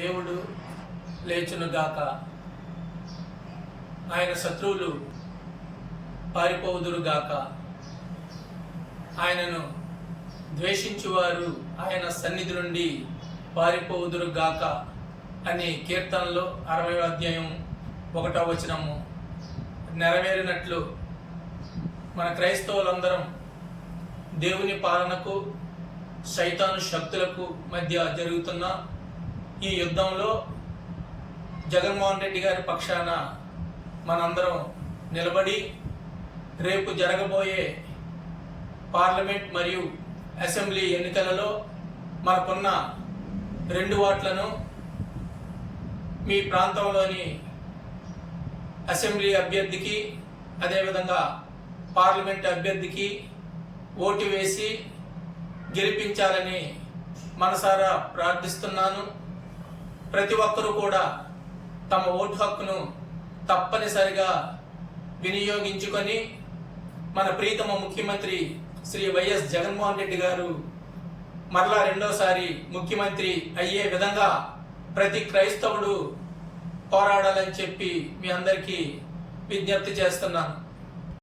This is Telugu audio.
దేవుడు లేచునుగాక, ఆయన శత్రువులు పారిపోవుదురుగాక, ఆయనను ద్వేషించువారు ఆయన సన్నిధి నుండి పారిపోవుదురుగాక అని కీర్తనలో 60వ అధ్యాయం 1వ వచనము నెరవేరినట్లు మన క్రైస్తవులందరం దేవుని పాలనకు సైతాను శక్తులకు మధ్య జరుగుతున్న ఈ యుద్ధంలో జగన్మోహన్ రెడ్డి గారి పక్షాన మనందరం నిలబడి రేపు జరగబోయే పార్లమెంట్ మరియు అసెంబ్లీ ఎన్నికలలో మనకున్న 2 వార్డులను మీ ప్రాంతంలోని అసెంబ్లీ అభ్యర్థికి అదేవిధంగా పార్లమెంట్ అభ్యర్థికి ఓటు వేసి గెలిపించాలని మనసారా ప్రార్థిస్తున్నాను. ప్రతి ఒక్కరూ కూడా తమ ఓటు హక్కును తప్పనిసరిగా వినియోగించుకొని మన ప్రీతమ ముఖ్యమంత్రి శ్రీ వైఎస్ జగన్మోహన్ రెడ్డి గారు మరలా 2వసారి ముఖ్యమంత్రి అయ్యే విధంగా ప్రతి క్రైస్తవుడు పోరాడాలని చెప్పి మీ అందరికీ విజ్ఞప్తి చేస్తున్నాను.